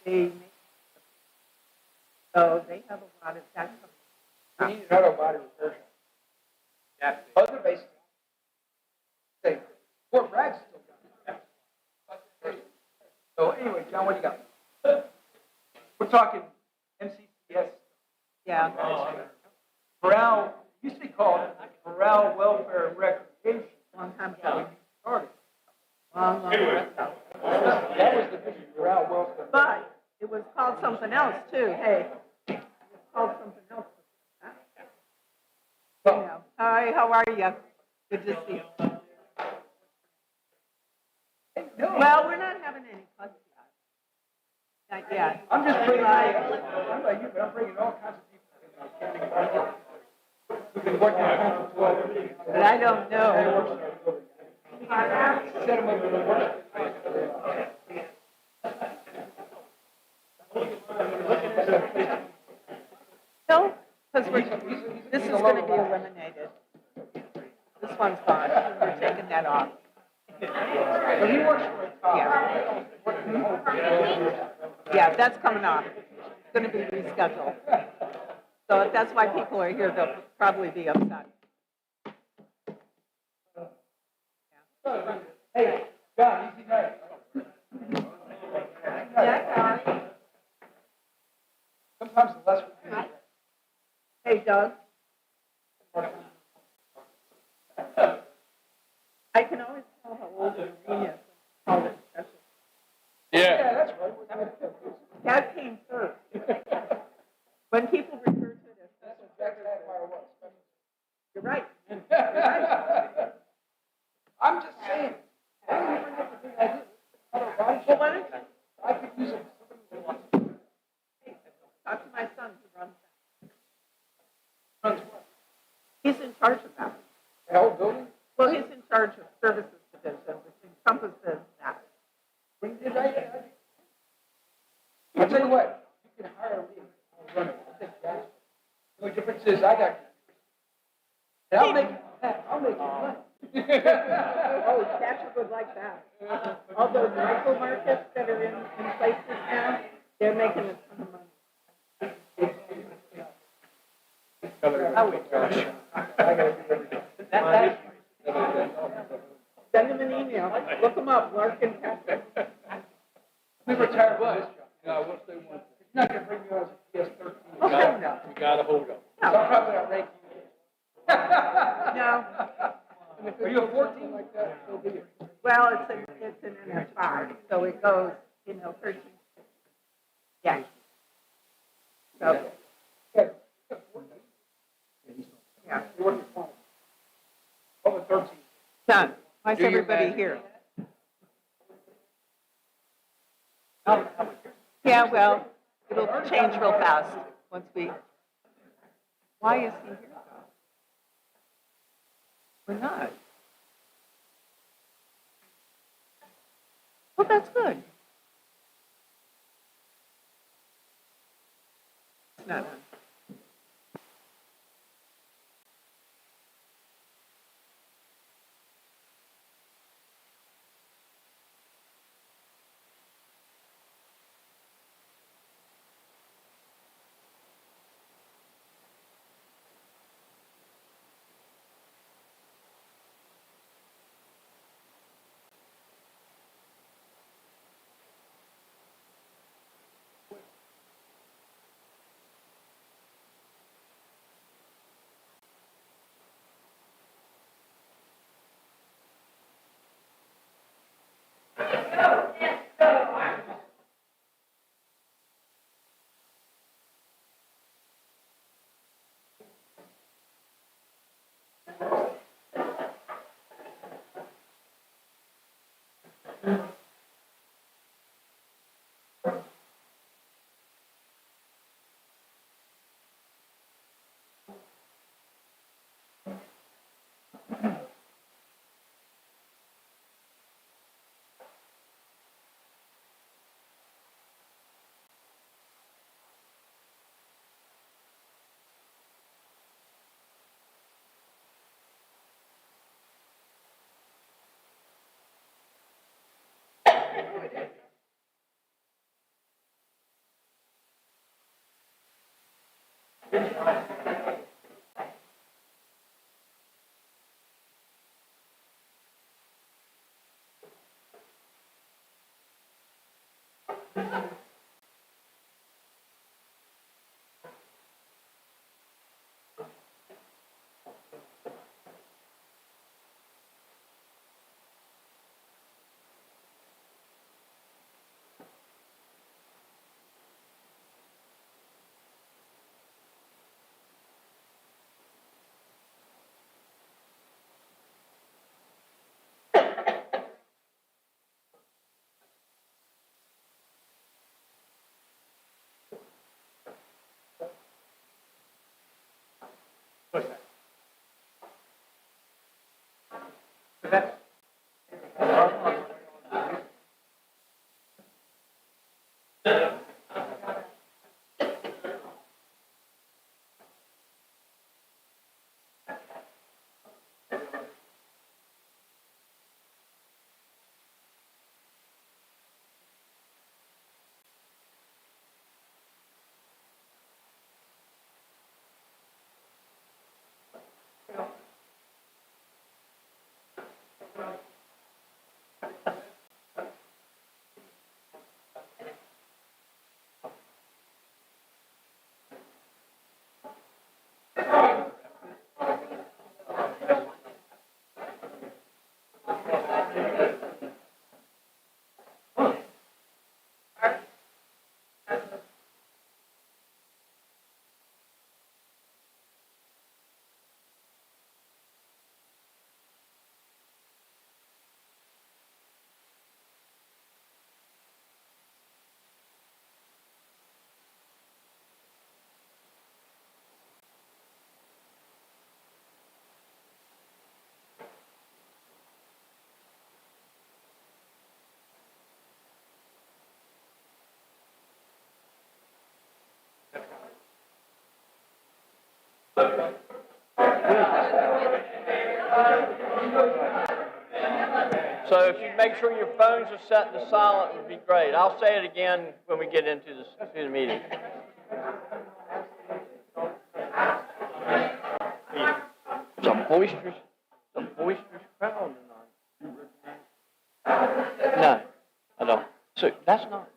they make, so they have a lot of that. We need an auto body repair shop. Other bases. Say, Fort Bragg's still got it. So anyway, John, what do you got? We're talking MCCS. Yeah. Morale, it used to be called Morale, Welfare, and Recreation. Long time ago. Started. Long time ago. That was the vision, Morale, Welfare. But it was called something else too. Hey, it was called something else. You know. Hi, how are you? Good to see you. Well, we're not having any fun yet. Not yet. I'm just bringing, I don't know about you, but I'm bringing all kinds of people. We've been working on it for 12 years. But I don't know. Set them up in the work. No, because this is going to be eliminated. This one's gone. We're taking that off. So he works for a top. Yeah, that's coming off. It's going to be rescheduled. So if that's why people are here, they'll probably be upset. Hey, John, easy night. Sometimes the less we do. Hey, Doug. I can always tell how old a marine is. Call it special. Yeah, that's right. That came first. When people refer to it as special, you're right. You're right. I'm just saying. Why don't you bring up the big idea? Well, why don't you I could use it. talk to my son who runs that? Runs what? He's in charge of that. The whole building? Well, he's in charge of services division, which encompasses that. When did I? I'll tell you what, you can hire me. I'll run it. I'll take that. The only difference is I got, and I'll make it money. Oh, Thatcher would like that. All those micro markets that are in places now, they're making a ton of money. Send them an email. Look them up, Lark and Patrick. We retired boys. Once they want. You're not going to bring me on as a PS13. Oh, no. You got to hold up. So I'm probably not ranking you. No. Are you a 14 like that? So be it. Well, it's an NF5, so it goes, 13. Yeah. So, Yeah. yeah. You're working for over 13. Done. Why's Do your everybody magic. here? Yeah, well, it'll change real fast once we. Why is he here? We're not. Well, that's good. It's not on. What's that? So if you make sure your phones are set to silent, it would be great. I'll say it again when we get into the meeting. It's a boisterous crowd tonight. No, I don't. So that's not.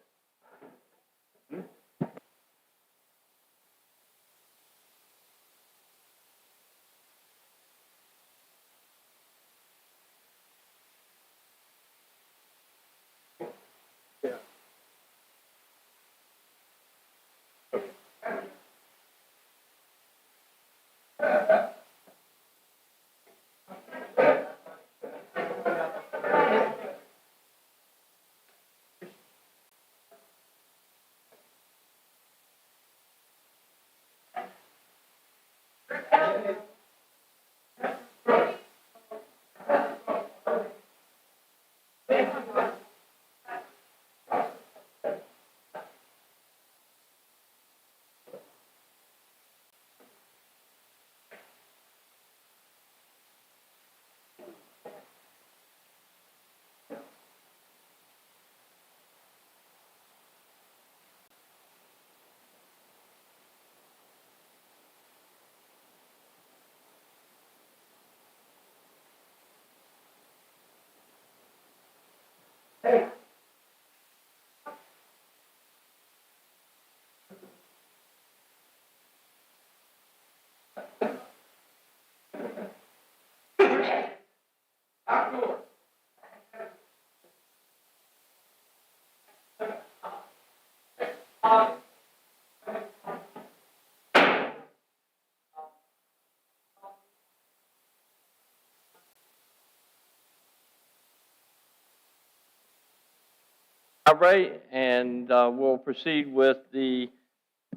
All right, and we'll proceed with the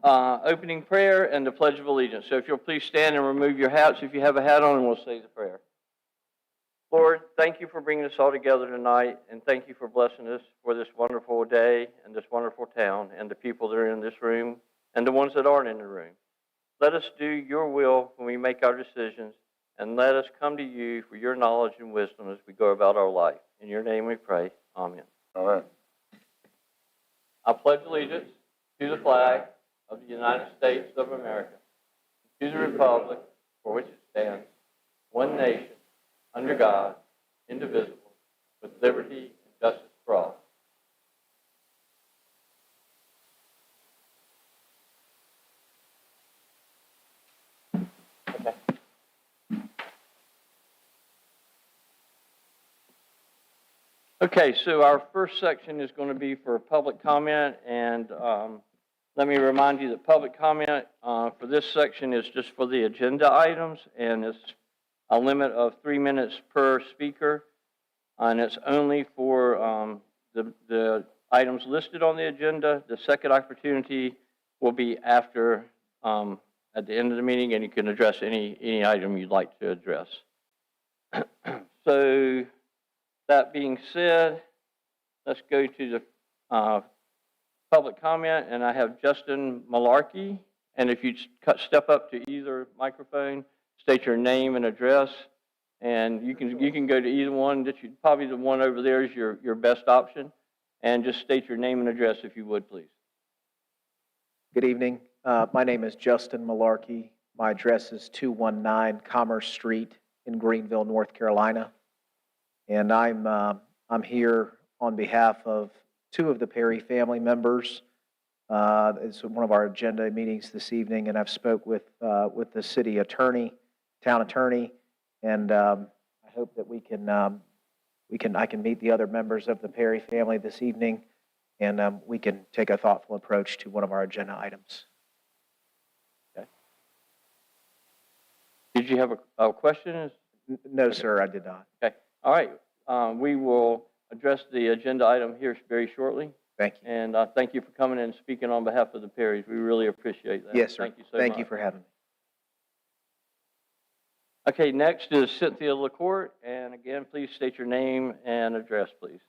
opening prayer and the Pledge of Allegiance. So if you'll please stand and remove your hats if you have a hat on, and we'll say the prayer. Lord, thank you for bringing us all together tonight, and thank you for blessing us for this wonderful day and this wonderful town and the people that are in this room and the ones that aren't in the room. Let us do your will when we make our decisions, and let us come to you for your knowledge and wisdom as we go about our life. In your name we pray. Amen. Amen. I pledge allegiance to the flag of the United States of America to the republic for which it stands, one nation, under God, indivisible, with liberty and justice for all. Okay. Okay, so our first section is going to be for public comment, and let me remind you that public comment for this section is just for the agenda items, and it's a limit of 3 minutes per speaker, and it's only for the items listed on the agenda. The second opportunity will be after, at the end of the meeting, and you can address any item you'd like to address. So, that being said, let's go to the public comment, and I have Justin Malarkey. And if you step up to either microphone, state your name and address, and you can go to either one. Probably the one over there is your best option, and just state your name and address if you would, please. Good evening. My name is Justin Malarkey. My address is 219 Commerce Street in Greenville, North Carolina. And I'm here on behalf of two of the Perry family members. It's one of our agenda meetings this evening, and I've spoke with the city attorney, town attorney, and I hope that I can meet the other members of the Perry family this evening, and we can take a thoughtful approach to one of our agenda items. Okay. Did you have a question? No, sir, I did not. Okay. All right. We will address the agenda item here very shortly. Thank you. And thank you for coming and speaking on behalf of the Perrys. We really appreciate that. Yes, sir. Thank you so much. Thank you for having me. Okay, next is Cynthia LaCourte. And again, please state your name and address, please.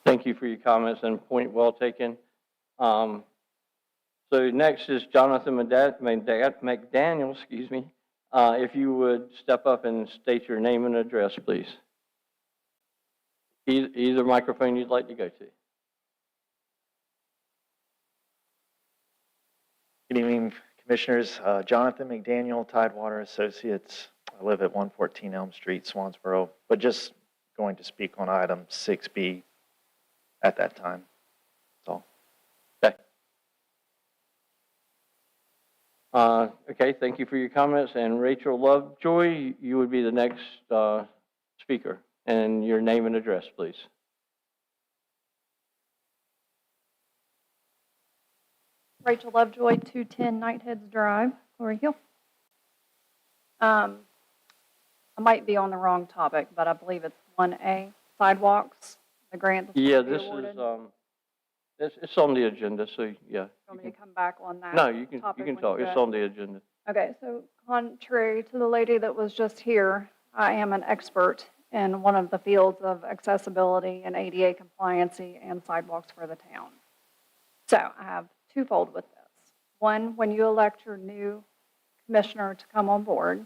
Thank you for your comments and point well taken. So next is Jonathan McDaniel, excuse me. If you would step up and state your name and address, please. Either microphone you'd like to go to. Good evening, Commissioners. Jonathan McDaniel, Tidewater Associates. I live at 114 Elm Street, Swansboro, but just going to speak on item 6B at that time. That's all. Okay. Okay, thank you for your comments. And Rachel Lovejoy, you would be the next speaker. And your name and address, please. Rachel Lovejoy, 210 Nightheads Drive, Glory Hill. I might be on the wrong topic, but I believe it's 1A, sidewalks, the grant that's Yeah, going to be this awarded. is, it's on the agenda, so yeah. You want me to come back on that? No, you can topic when talk. do It's it? on the agenda. Okay, so contrary to the lady that was just here, I am an expert in one of the fields of accessibility and ADA compliancy and sidewalks for the town. So I have twofold with this. One, when you elect your new commissioner to come on board,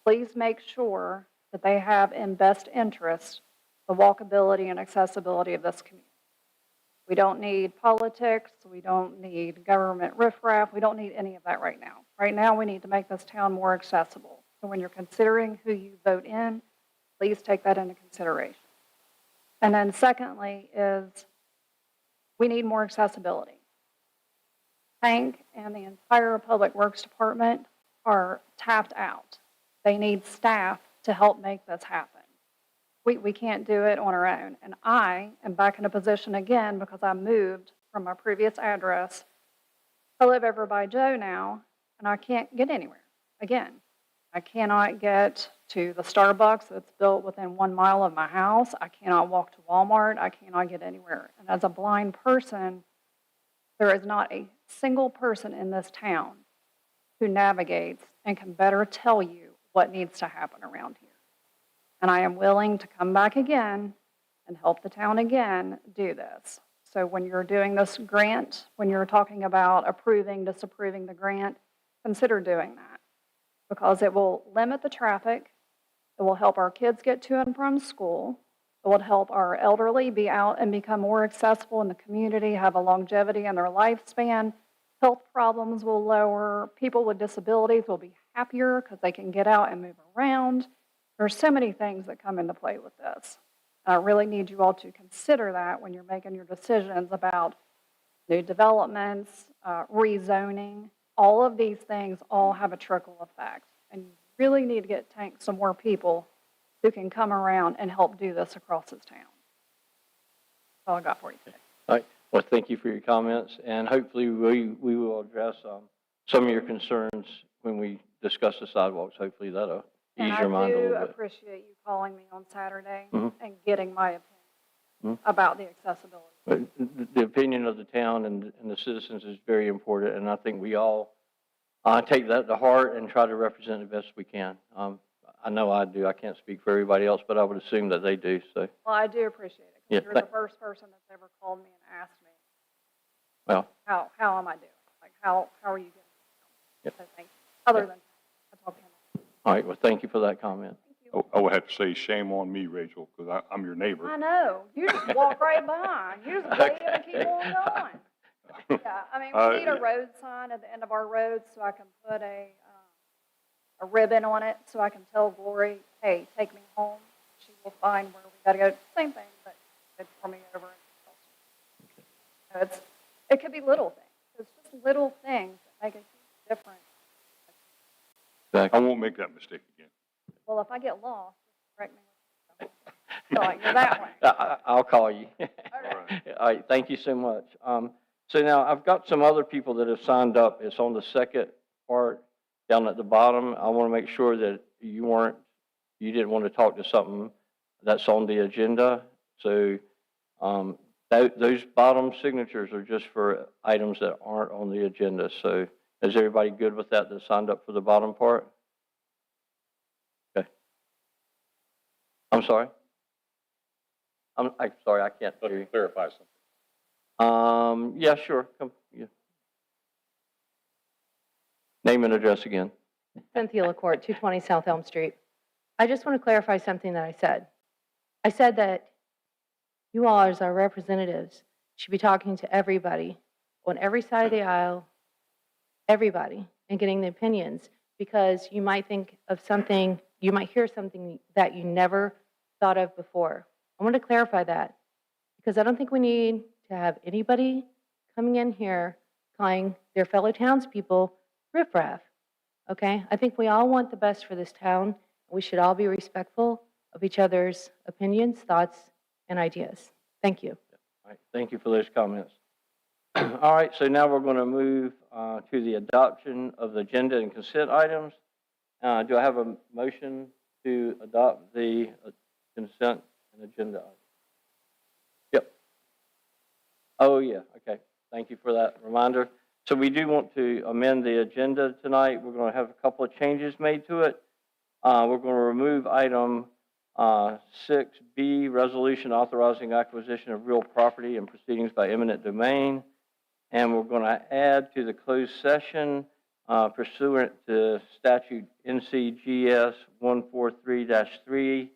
please make sure that they have in best interest the walkability and accessibility of this community. We don't need politics, we don't need government riffraff, we don't need any of that right now. Right now, we need to make this town more accessible. So when you're considering who you vote in, please take that into consideration. And then secondly is we need more accessibility. Hank and the entire Public Works Department are tapped out. They need staff to help make this happen. We can't do it on our own. And I am back in a position again because I moved from my previous address. I live over by Joe now, and I can't get anywhere. Again, I cannot get to the Starbucks that's built within 1 mile of my house. I cannot walk to Walmart. I cannot get anywhere. And as a blind person, there is not a single person in this town who navigates and can better tell you what needs to happen around here. And I am willing to come back again and help the town again do this. So when you're doing this grant, when you're talking about approving, disapproving the grant, consider doing that because it will limit the traffic. It will help our kids get to and from school. It will help our elderly be out and become more accessible in the community, have a longevity in their lifespan. Health problems will lower. People with disabilities will be happier because they can get out and move around. There's so many things that come into play with this. I really need you all to consider that when you're making your decisions about new developments, rezoning. All of these things all have a trickle effect. And you really need to get some more people who can come around and help do this across this town. That's all I got for you today. All right. Well, thank you for your comments, and hopefully we will address some of your concerns when we discuss the sidewalks. Hopefully that'll ease your mind a little And I do bit. appreciate you calling me on Saturday Mhm. and getting my opinion Mhm. about the accessibility. But the opinion of the town and the citizens is very important, and I think we all take that to heart and try to represent the best we can. I know I do. I can't speak for everybody else, but I would assume that they do. So, Well, I do appreciate it. 'Cause Yeah, you're the first person that's ever called me and asked me, well, how am I doing? Like, how are you getting? Yeah. So thank you. Other than, I talked to him. all right. Well, thank you for that comment. Thank you. I would have to say shame on me, Rachel, because I'm your neighbor. I know. You just walk right by. You just wave and keep on going. Yeah, I mean, we need a road sign at the end of our road so I can put a ribbon on it so I can tell Glory, hey, take me home. She will find where we gotta go. Same thing, but it's for me over. It could be little things. It's just little things that make a huge difference. I won't make that mistake again. Well, if I get lost, just correct me. So you're that way. I'll call you. Okay. All right, thank you so much. So now I've got some other people that have signed up. It's on the second part down at the bottom. I want to make sure that you didn't want to talk to something that's on the agenda. So those bottom signatures are just for items that aren't on the agenda. So is everybody good with that signed up for the bottom part? Okay. I'm sorry? I'm sorry, I can't hear you. Clarify something. Yeah, sure. Come, yeah. Name and address again. Cynthia LaCourte, 220 South Elm Street. I just want to clarify something that I said. I said that you all, as our representatives, should be talking to everybody on every side of the aisle, everybody, and getting the opinions, because you might think of something, you might hear something that you never thought of before. I want to clarify that, because I don't think we need to have anybody coming in here calling their fellow townspeople riffraff, okay? I think we all want the best for this town. We should all be respectful of each other's opinions, thoughts, and ideas. Thank you. All right, thank you for those comments. All right, so now we're going to move to the adoption of the agenda and consent items. Do I have a motion to adopt the consent and agenda items? Yep. Oh, yeah, okay. Thank you for that reminder. So we do want to amend the agenda tonight. We're going to have a couple of changes made to it. We're going to remove item 6B, resolution authorizing acquisition of real property and proceedings by eminent domain. And we're going to add to the closed session pursuant to statute NCGS 143-3,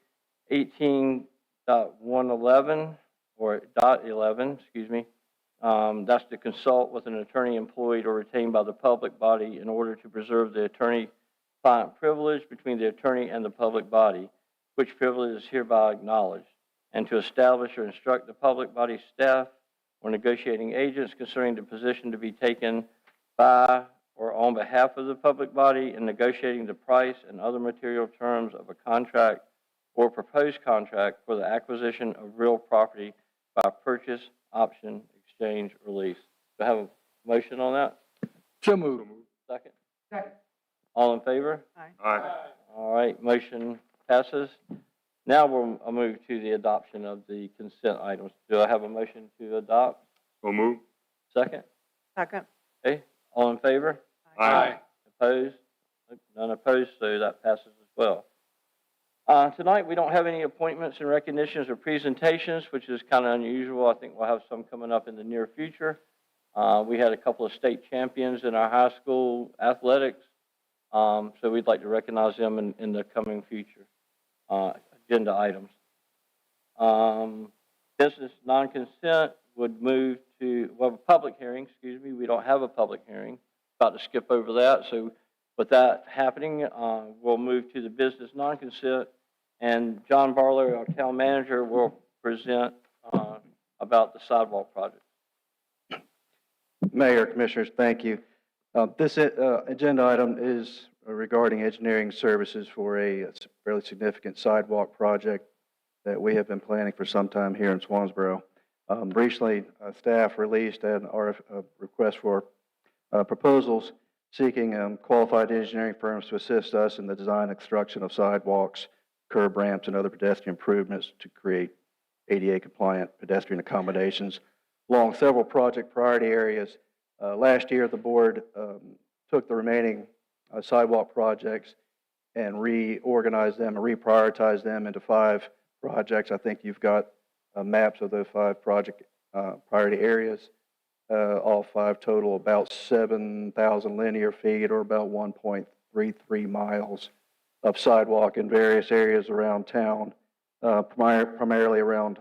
18.111, or .11, excuse me. That's to consult with an attorney employed or retained by the public body in order to preserve the attorney-client privilege between the attorney and the public body, which privilege is hereby acknowledged, and to establish or instruct the public body staff or negotiating agents concerning the position to be taken by or on behalf of the public body in negotiating the price and other material terms of a contract or proposed contract for the acquisition of real property by purchase, option, exchange, or lease. Do I have a motion on that? So moved. Second? Second. All in favor? Aye. All right, motion passes. Now I'll move to the adoption of the consent items. Do I have a motion to adopt? So move. Second? Second. Okay, all in favor? Aye. Opposed? None opposed, so that passes as well. Tonight, we don't have any appointments and recognitions or presentations, which is kind of unusual. I think we'll have some coming up in the near future. We had a couple of state champions in our high school athletics, so we'd like to recognize them in the coming future agenda items. Business non-consent would move to, well, a public hearing, excuse me. We don't have a public hearing. About to skip over that. So with that happening, we'll move to the business non-consent, and John Barlow, our town manager, will present about the sidewalk project. Mayor, Commissioners, thank you. This agenda item is regarding engineering services for a fairly significant sidewalk project that we have been planning for some time here in Swansboro. Recently, staff released a request for proposals seeking qualified engineering firms to assist us in the design and construction of sidewalks, curb ramps, and other pedestrian improvements to create ADA-compliant pedestrian accommodations along several project priority areas. Last year, the board took the remaining sidewalk projects and reorganized them and reprioritized them into 5 projects. I think you've got maps of those 5 project priority areas. All 5 total about 7,000 linear feet, or about 1.33 miles of sidewalk in various areas around town, primarily around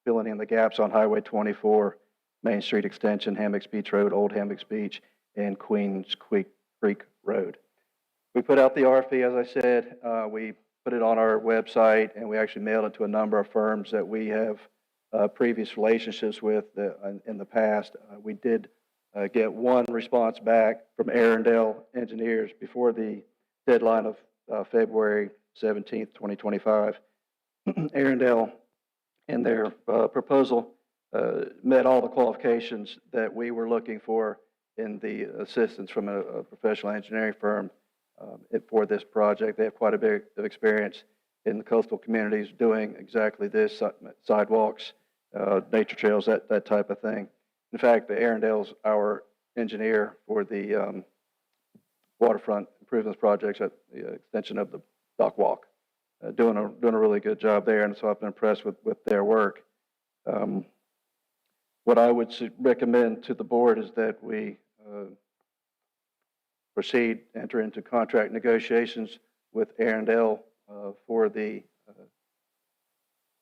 filling in the gaps on Highway 24, Main Street Extension, Hammocks Beach Road, Old Hammocks Beach, and Queens Creek Road. We put out the RFP, as I said. We put it on our website, and we actually mailed it to a number of firms that we have previous relationships with in the past. We did get one response back from Arundel Engineers before the deadline of February 17th, 2025. Arundel, in their proposal, met all the qualifications that we were looking for in the assistance from a professional engineering firm for this project. They have quite a bit of experience in the coastal communities doing exactly this, sidewalks, nature trails, that type of thing. In fact, Arundel's our engineer for the waterfront improvements projects at the extension of the dock walk, doing a really good job there, and so I've been impressed with their work. What I would recommend to the board is that we enter into contract negotiations with Arundel for the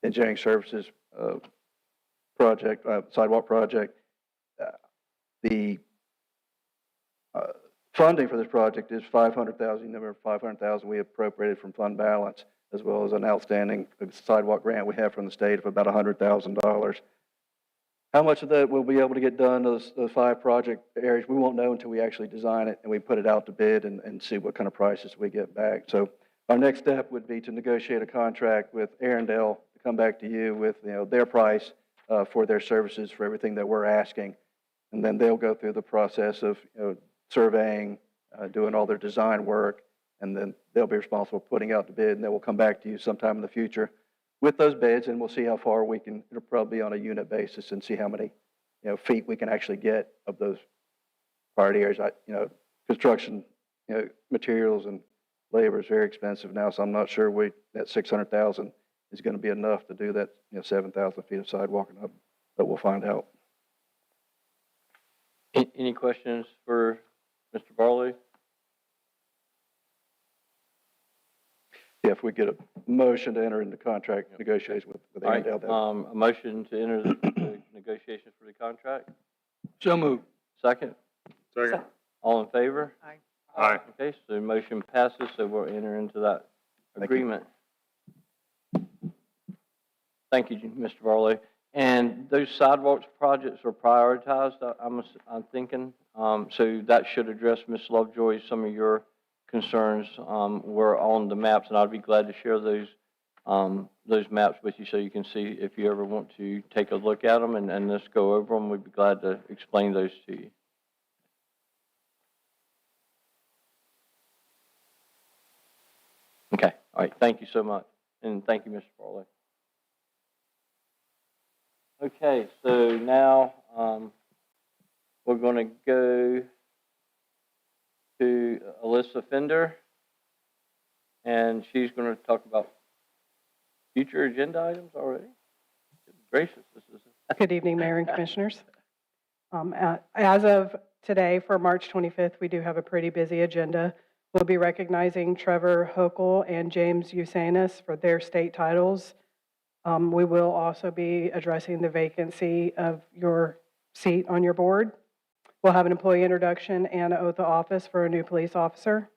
engineering services project, sidewalk project. The funding for this project is $500,000. Number $500,000 we appropriated from fund balance, as well as an outstanding sidewalk grant we have from the state of about $100,000. How much of that we'll be able to get done, those 5 project areas, we won't know until we actually design it and we put it out to bid and see what kind of prices we get back. So our next step would be to negotiate a contract with Arundel to come back to you with their price for their services for everything that we're asking. And then they'll go through the process of surveying, doing all their design work, and then they'll be responsible for putting out the bid, and then we'll come back to you sometime in the future with those bids, and we'll see how far we can. It'll probably be on a unit basis, and see how many feet we can actually get of those priority areas. Construction materials and labor is very expensive now, so I'm not sure that 600,000 is going to be enough to do that, 7,000 feet of sidewalk and up, but we'll find out. Any questions for Mr. Barley? Yeah, if we get a motion to enter into contract negotiations with All right, Andale, that a motion to enter the negotiations for the contract? So moved. Second? Second. All in favor? Aye. Okay, so the motion passes, so we'll enter into that Thank you. agreement. Thank you, Mr. Barlow. And those sidewalks projects are prioritized, I'm thinking. So that should address, Ms. Lovejoy, some of your concerns. Were on the maps, and I'd be glad to share those maps with you so you can see if you ever want to take a look at them and let's go over them. We'd be glad to explain those to you. Okay, all right, thank you so much, and thank you, Mr. Barlow. Okay, so now we're going to go to Alyssa Fender, and she's going to talk about future agenda items already. Goodness gracious, this is. Good evening, Mayor and Commissioners. As of today, for March 25th, we do have a pretty busy agenda. We'll be recognizing Trevor Hochul and James Usanis for their state titles. We will also be addressing the vacancy of your seat on your board. We'll have an employee introduction and an oath of office for a new police officer.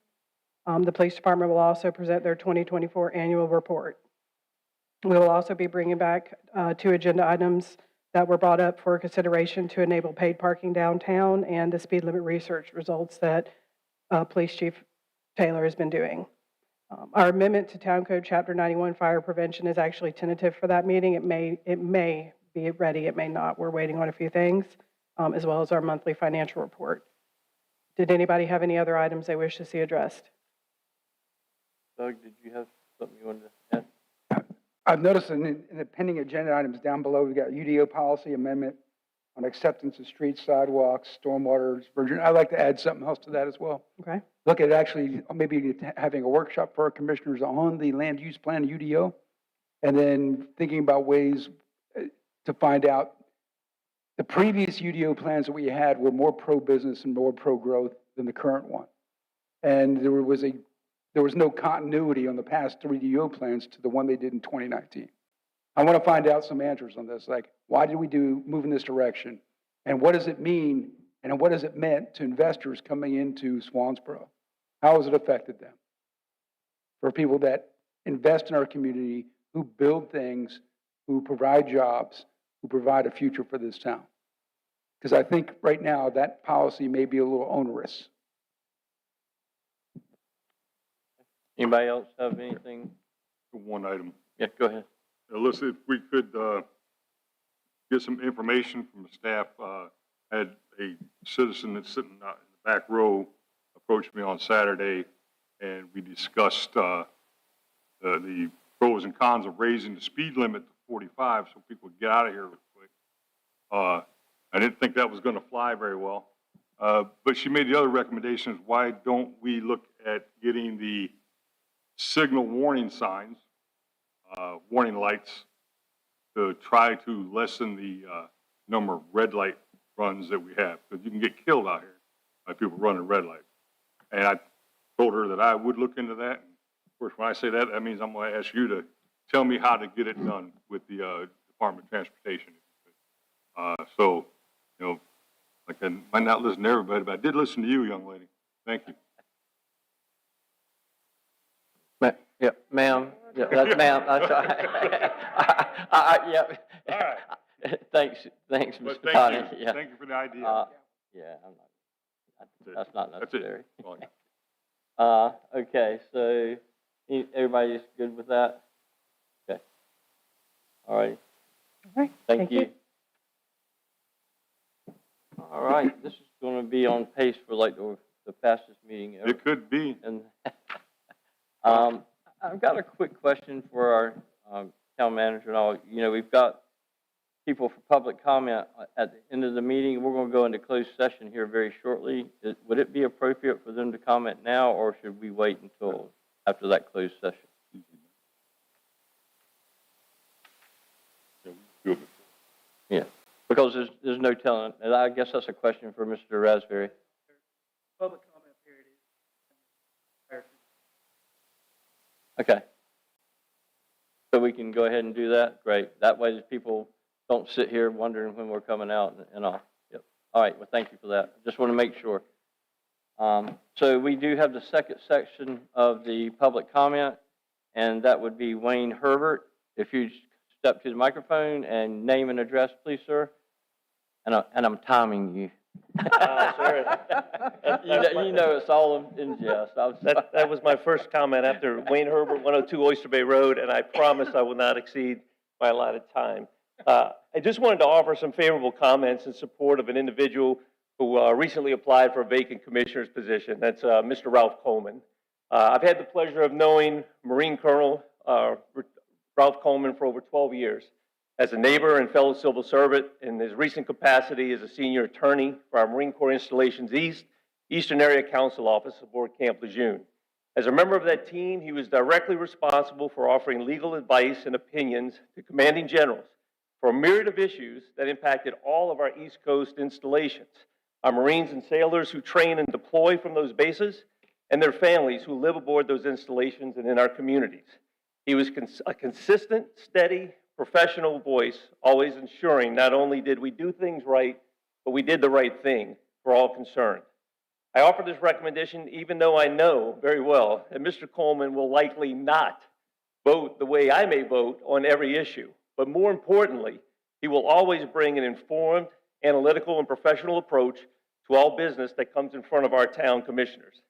The police department will also present their 2024 annual report. We will also be bringing back 2 agenda items that were brought up for consideration to enable paid parking downtown and the speed limit research results that Police Chief Taylor has been doing. Our amendment to Town Code Chapter 91 fire prevention is actually tentative for that meeting. It may be ready, it may not. We're waiting on a few things, as well as our monthly financial report. Did anybody have any other items they wish to see addressed? Doug, did you have something you wanted to add? I've noticed in the pending agenda items down below, we've got UDO policy amendment on acceptance of streets, sidewalks, stormwater, diversion. I'd like to add something else to that as well. Okay. Look at actually maybe having a workshop for our commissioners on the land use plan, UDO, and then thinking about ways to find out the previous UDO plans that we had were more pro-business and more pro-growth than the current one. And there was no continuity on the past 3 UDO plans to the one they did in 2019. I want to find out some answers on this, like why did we move in this direction, and what does it mean, and what has it meant to investors coming into Swansboro? How has it affected them? For people that invest in our community, who build things, who provide jobs, who provide a future for this town. Because I think right now that policy may be a little onerous. Anybody else have anything? One item. Yeah, go ahead. Alyssa, if we could get some information from the staff. I had a citizen that's sitting out in the back row approach me on Saturday, and we discussed the pros and cons of raising the speed limit to 45 so people would get out of here real quick. I didn't think that was going to fly very well. But she made the other recommendations. Why don't we look at getting the signal warning signs, warning lights, to try to lessen the number of red light runs that we have? Because you can get killed out here by people running red lights. And I told her that I would look into that. Of course, when I say that, that means I'm going to ask you to tell me how to get it done with the Department of Transportation. So, you know, like I might not listen to everybody, but I did listen to you, young lady. Thank you. Yeah, ma'am. Yeah, that's ma'am. That's right. Yeah. All right. Thanks, Mr. But Tani. thank you. Yeah. Thank you for the idea. Yeah, that's not That's it. necessary. Well, Okay, so everybody's good with that? Okay. All right. All right. Thank you. All right, this is going to be on pace for like the fastest meeting ever. It could be. And I've got a quick question for our town manager and all. You know, we've got people for public comment at the end of the meeting. We're going to go into closed session here very shortly. Would it be appropriate for them to comment now, or should we wait until after that closed session. Yeah, because there's no telling, and I guess that's a question for Mr. Raspberry. Public comment period is. Okay. So we can go ahead and do that? Great. That way people don't sit here wondering when we're coming out and all. Yep. All right, well, thank you for that. Just want to make sure. So we do have the second section of the public comment, and that would be Wayne Herbert. If you step to the microphone and name and address, please, sir. And I'm timing you. Sir, You know it's all in jest. that was my first comment after Wayne Herbert, 102 Oyster Bay Road, and I promise I will not exceed my allotted time. I just wanted to offer some favorable comments in support of an individual who recently applied for a vacant commissioner's position. That's Mr. Ralph Coleman. I've had the pleasure of knowing Marine Colonel Ralph Coleman for over 12 years. As a neighbor and fellow civil servant, in his recent capacity as a senior attorney for our Marine Corps Installations Eastern Area Council Office aboard Camp Lejeune. As a member of that team, he was directly responsible for offering legal advice and opinions to commanding generals for a myriad of issues that impacted all of our East Coast installations, our Marines and sailors who train and deploy from those bases, and their families who live aboard those installations and in our communities. He was a consistent, steady, professional voice, always ensuring not only did we do things right, but we did the right thing for all concerned. I offer this recommendation even though I know very well that Mr. Coleman will likely not vote the way I may vote on every issue. But more importantly, he will always bring an informed, analytical, and professional approach to all business that comes in front of our town commissioners.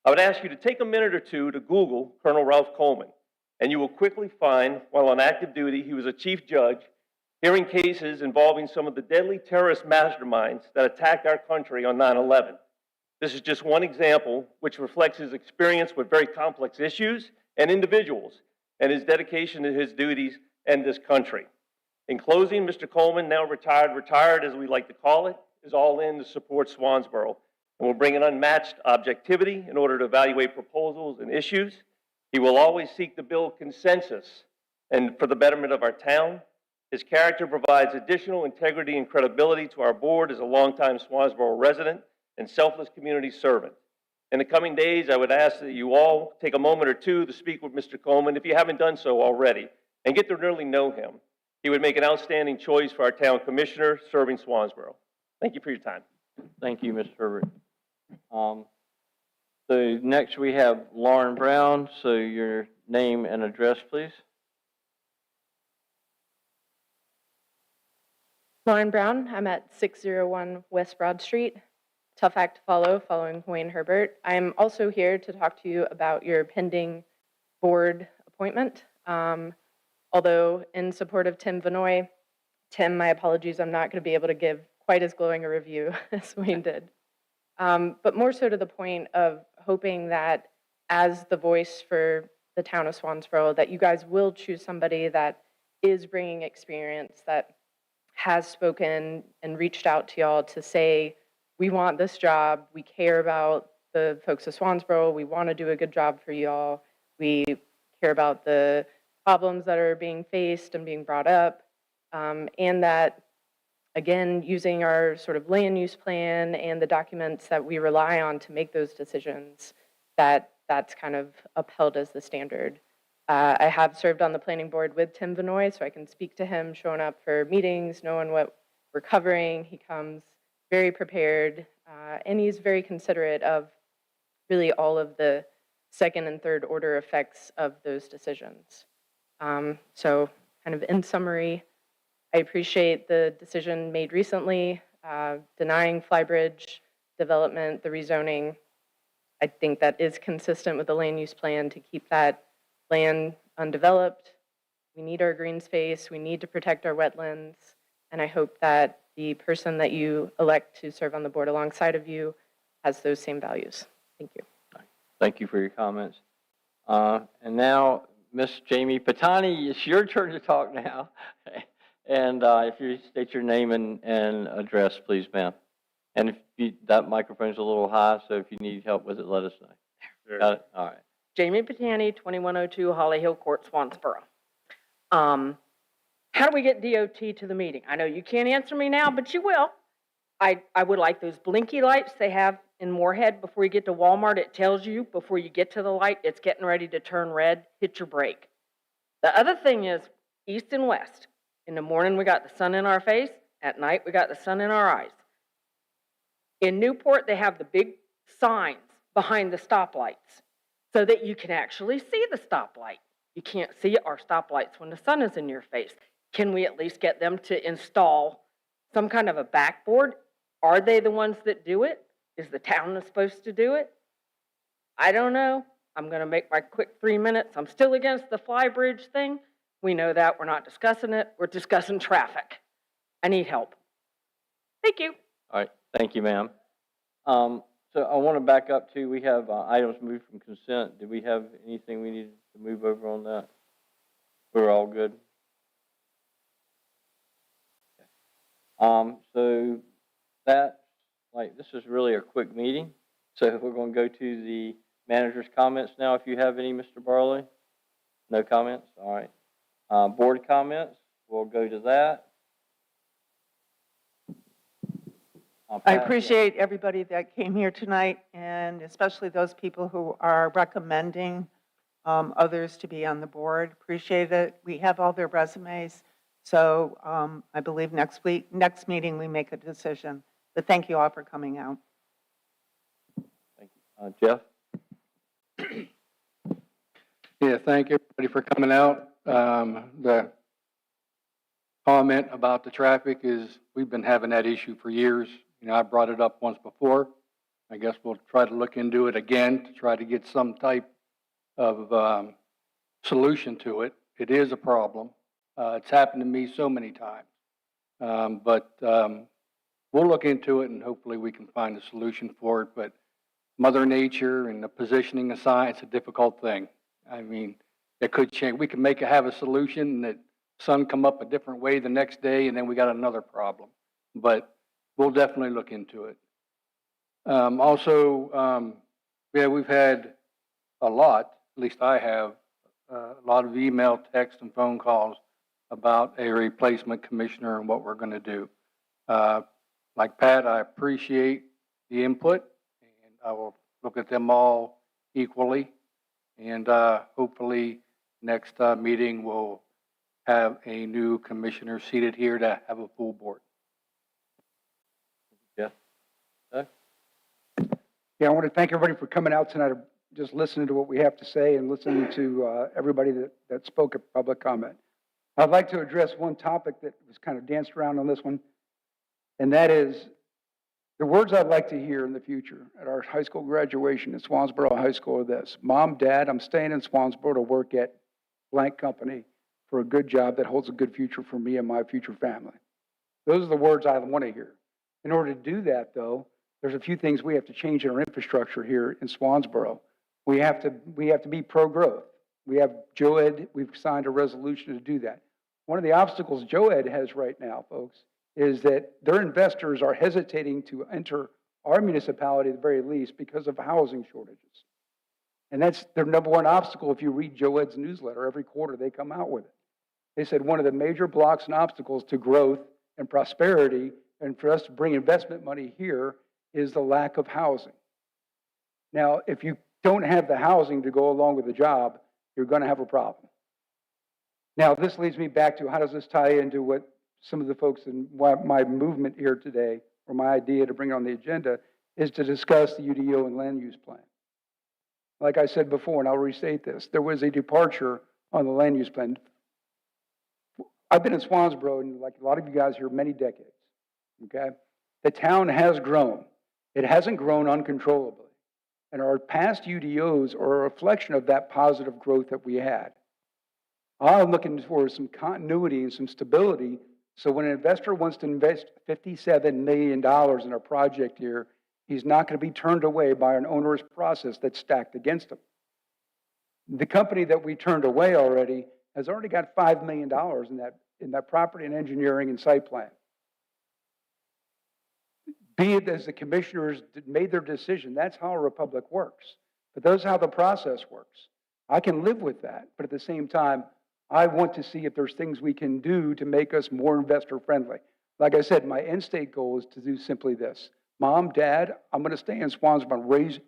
I would ask you to take a minute or two to Google Colonel Ralph Coleman, and you will quickly find, while on active duty, he was a chief judge, hearing cases involving some of the deadly terrorist masterminds that attacked our country on 9/11. This is just one example which reflects his experience with very complex issues and individuals, and his dedication to his duties and this country. In closing, Mr. Coleman, now retired as we like to call it, is all in to support Swansboro, and will bring an unmatched objectivity in order to evaluate proposals and issues. He will always seek to build consensus and for the betterment of our town. His character provides additional integrity and credibility to our board as a longtime Swansboro resident and selfless community servant. In the coming days, I would ask that you all take a moment or two to speak with Mr. Coleman if you haven't done so already, and get to really know him. He would make an outstanding choice for our town commissioner serving Swansboro. Thank you for your time. Thank you, Mr. Herbert. So next we have Lauren Brown. So your name and address, please. Lauren Brown, I'm at 601 West Broad Street. Tough act to follow, following Wayne Herbert. I'm also here to talk to you about your pending board appointment. Although in support of Tim Vanoy, Tim, my apologies, I'm not going to be able to give quite as glowing a review as Wayne did. But more so to the point of hoping that as the voice for the town of Swansboro, that you guys will choose somebody that is bringing experience, that has spoken and reached out to y'all to say, we want this job, we care about the folks of Swansboro, we want to do a good job for y'all, we care about the problems that are being faced and being brought up, and that, again, using our sort of land use plan and the documents that we rely on to make those decisions, that's kind of upheld as the standard. I have served on the planning board with Tim Vanoy, so I can speak to him, showing up for meetings, knowing what we're covering. He comes very prepared, and he's very considerate of really all of the second and third order effects of those decisions. So kind of in summary, I appreciate the decision made recently, denying Flybridge development, the rezoning. I think that is consistent with the land use plan to keep that land undeveloped. We need our green space, we need to protect our wetlands, and I hope that the person that you elect to serve on the board alongside of you has those same values. Thank you. Thank you for your comments. And now, Miss Jamie Patani, it's your turn to talk now. And if you state your name and address, please, ma'am. And if that microphone's a little high, so if you need help with it, let us know. Sure. Got it? All right. Jamie Patani, 2102 Holly Hill Court, Swansboro. How do we get DOT to the meeting? I know you can't answer me now, but you will. I would like those blinky lights they have in Moorhead before you get to Walmart. It tells you before you get to the light, it's getting ready to turn red, hit your brake. The other thing is east and west. In the morning, we got the sun in our face. At night, we got the sun in our eyes. In Newport, they have the big signs behind the stoplights so that you can actually see the stoplight. You can't see our stoplights when the sun is in your face. Can we at least get them to install some kind of a backboard? Are they the ones that do it? Is the town supposed to do it? I don't know. I'm going to make my quick 3 minutes. I'm still against the flybridge thing. We know that. We're not discussing it. We're discussing traffic. I need help. Thank you. All right, thank you, ma'am. So I want to back up to, we have items moved from consent. Did we have anything we needed to move over on that? We're all good? So that, this is really a quick meeting. So we're going to go to the manager's comments now. If you have any, Mr. Barley? No comments? All right. Board comments, we'll go to that. I appreciate everybody that came here tonight, and especially those people who are recommending others to be on the board. Appreciate it. We have all their resumes, so I believe next meeting, we make a decision. But thank you all for coming out. Thank you. Jeff? Yeah, thank everybody for coming out. The comment about the traffic is, we've been having that issue for years. I brought it up once before. I guess we'll try to look into it again to try to get some type of solution to it. It is a problem. It's happened to me so many times. But we'll look into it and hopefully we can find a solution for it. But Mother Nature and the positioning of science, it's a difficult thing. I mean, it could change. We can have a solution and the sun come up a different way the next day and then we got another problem. But we'll definitely look into it. We've had a lot, at least I have, a lot of email, text, and phone calls about a replacement commissioner and what we're going to do. Like Pat, I appreciate the input, and I will look at them all equally. And hopefully next meeting we'll have a new commissioner seated here to have a full board. Yeah, I want to thank everybody for coming out tonight, just listening to what we have to say and listening to everybody that spoke at public comment. I'd like to address one topic that was kind of danced around on this one, and that is the words I'd like to hear in the future at our high school graduation at Swansboro High School are this: Mom, Dad, I'm staying in Swansboro to work at blank company for a good job that holds a good future for me and my future family. Those are the words I want to hear. In order to do that, though, there's a few things we have to change in our infrastructure here in Swansboro. We have to be pro-growth. We have JOED, we've signed a resolution to do that. One of the obstacles JOED has right now, folks, is that their investors are hesitating to enter our municipality at the very least because of housing shortages. And that's their number one obstacle. If you read JOED's newsletter, every quarter they come out with it. They said one of the major blocks and obstacles to growth and prosperity and for us to bring investment money here is the lack of housing. Now, if you don't have the housing to go along with the job, you're going to have a problem. Now, this leads me back to how does this tie into what some of the folks in my movement here today, or my idea to bring it on the agenda, is to discuss the UDO and land use plan. Like I said before, and I'll restate this, there was a departure on the land use plan. I've been in Swansboro, and like a lot of you guys here, many decades, okay? The town has grown. It hasn't grown uncontrollably. And our past UDOs are a reflection of that positive growth that we had. I'm looking for some continuity and some stability, so when an investor wants to invest $57 million in a project here, he's not going to be turned away by an onerous process that's stacked against him. The company that we turned away already has already got $5 million in that property and engineering and site plan. Be it as the commissioners made their decision, that's how a republic works. But that's how the process works. I can live with that, but at the same time, I want to see if there's things we can do to make us more investor friendly. Like I said, my end state goal is to do simply this. Mom, Dad, I'm going to stay in Swansboro, I'm going to raise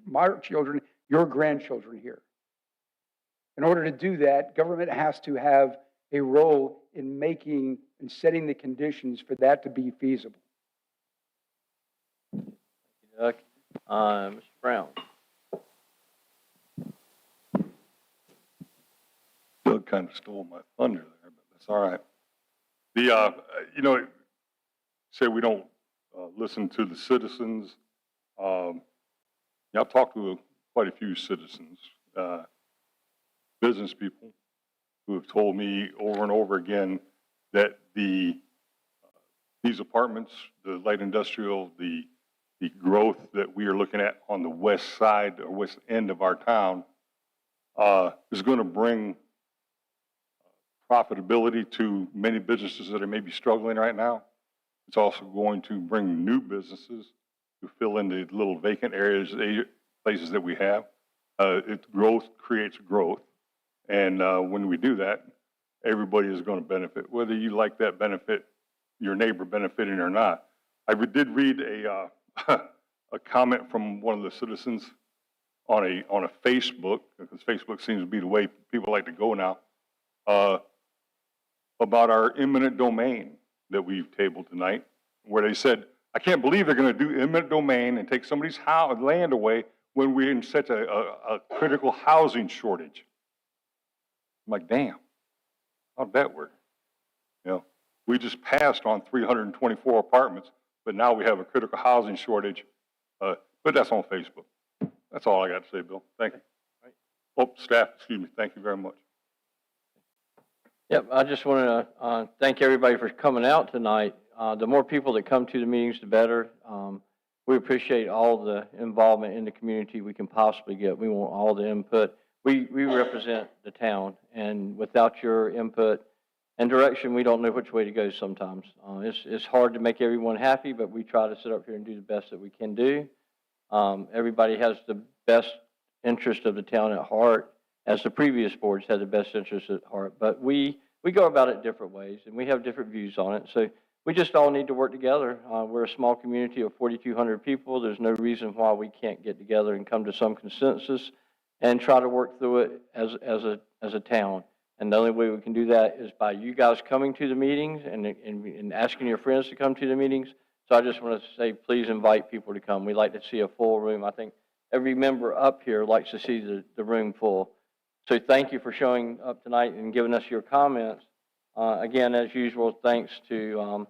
my children, your grandchildren here. In order to do that, government has to have a role in making and setting the conditions for that to be feasible. Doug. Mr. Brown. Doug kind of stole my thunder there, but that's all right. Say we don't listen to the citizens. I've talked to quite a few citizens, business people, who have told me over and over again that these apartments, the light industrial, the growth that we are looking at on the west side or west end of our town is going to bring profitability to many businesses that are maybe struggling right now. It's also going to bring new businesses to fill in the little vacant areas, places that we have. Growth creates growth. And when we do that, everybody is going to benefit, whether you like that benefit, your neighbor benefiting or not. I did read a comment from one of the citizens on a Facebook, because Facebook seems to be the way people like to go now, about our eminent domain that we've tabled tonight, where they said, I can't believe they're going to do eminent domain and take somebody's land away when we're in such a critical housing shortage. I'm like, damn, how'd that work? We just passed on 324 apartments, but now we have a critical housing shortage. But that's on Facebook. That's all I got to say, Bill. Thank you. Oh, staff, excuse me. Thank you very much. Yep, I just want to thank everybody for coming out tonight. The more people that come to the meetings, the better. We appreciate all the involvement in the community we can possibly get. We want all the input. We represent the town, and without your input and direction, we don't know which way to go sometimes. It's hard to make everyone happy, but we try to sit up here and do the best that we can do. Everybody has the best interest of the town at heart, as the previous boards had the best interest at heart. But we go about it different ways, and we have different views on it. So we just all need to work together. We're a small community of 4,200 people. There's no reason why we can't get together and come to some consensus and try to work through it as a town. And the only way we can do that is by you guys coming to the meetings and asking your friends to come to the meetings. So I just want to say, please invite people to come. We like to see a full room. I think every member up here likes to see the room full. So thank you for showing up tonight and giving us your comments. Again, as usual, thanks to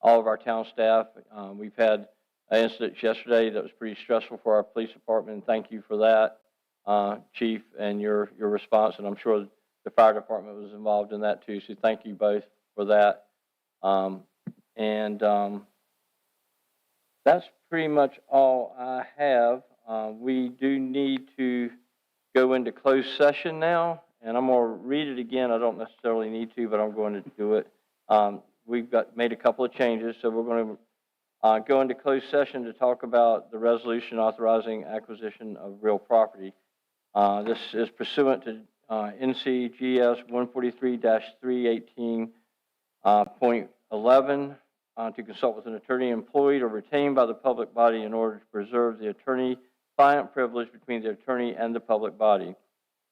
all of our town staff. We've had an incident yesterday that was pretty stressful for our police department. Thank you for that, Chief, and your response. And I'm sure the fire department was involved in that too. So thank you both for that. That's pretty much all I have. We do need to go into closed session now, and I'm going to read it again. I don't necessarily need to, but I'm going to do it. We've made a couple of changes, so we're going to go into closed session to talk about the resolution authorizing acquisition of real property. This is pursuant to NCGS 143-318.11 to consult with an attorney employed or retained by the public body in order to preserve the attorney-client privilege between the attorney and the public body,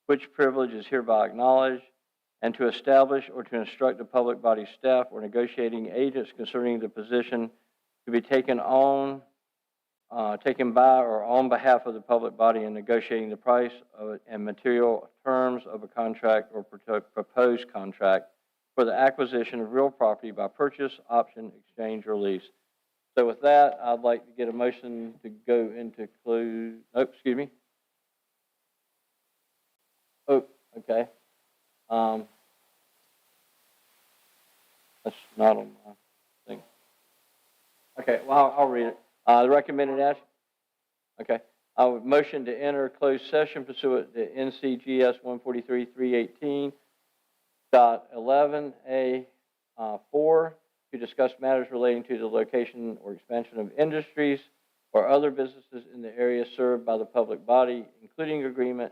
which privilege is hereby acknowledged, and to establish or to instruct the public body staff or negotiating agents concerning the position to be taken by or on behalf of the public body in negotiating the price and material terms of a contract or proposed contract for the acquisition of real property by purchase, option, exchange, or lease. So with that, I'd like to get a motion to go into close. Oh, excuse me. Oh, okay. That's not on my thing. Okay, well, I'll read it. The recommended action. Okay. I would motion to enter closed session pursuant to NCGS 143-318.11A4 to discuss matters relating to the location or expansion of industries or other businesses in the area served by the public body, concluding agreement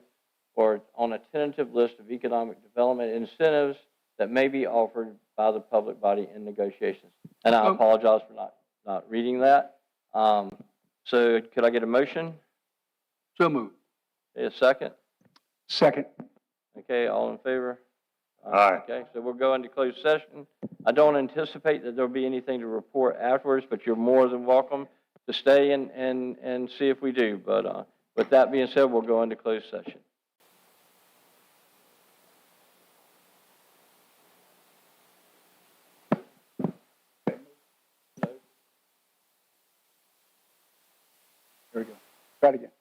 or on a tentative list of economic development incentives that may be offered by the public body in negotiations. And I apologize for not reading that. So could I get a motion? So moved. A second? Second. Okay, all in favor? Aye. Okay, so we'll go into closed session. I don't anticipate that there'll be anything to report afterwards, but you're more than welcome to stay and see if we do. But with that being said, we'll go into closed session. There we go. Try it again.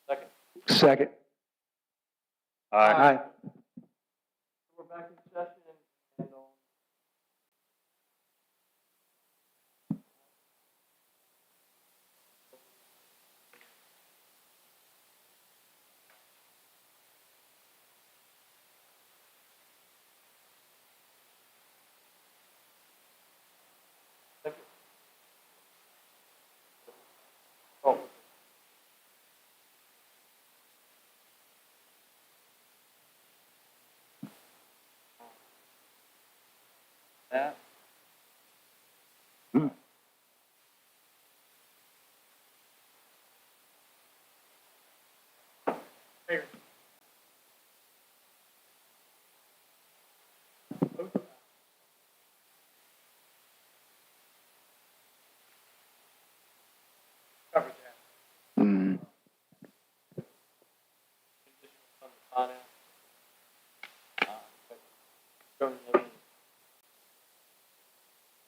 Second. Second. Aye. We're back in session and that. Mm.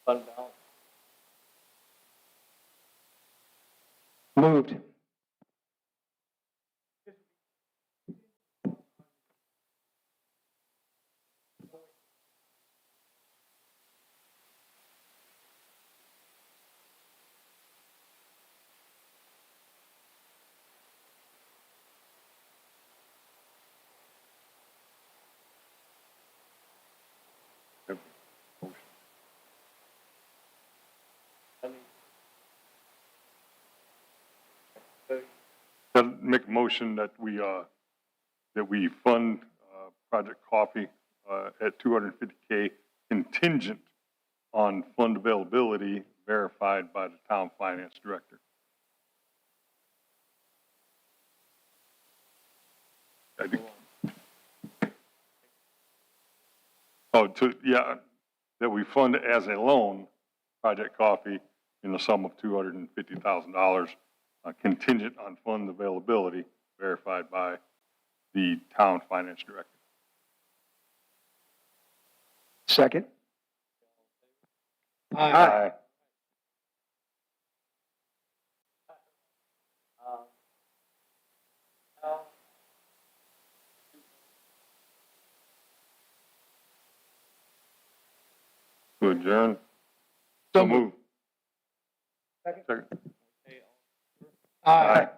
Fund balance. Moved. I'll make a motion that we fund, Project Coffee, at $250K contingent on fund availability verified by the town finance director. I think. That we fund as a loan, Project Coffee, in the sum of $250,000, contingent on fund availability verified by the town finance director. Second. Aye. To adjourn. So move. Second. Aye.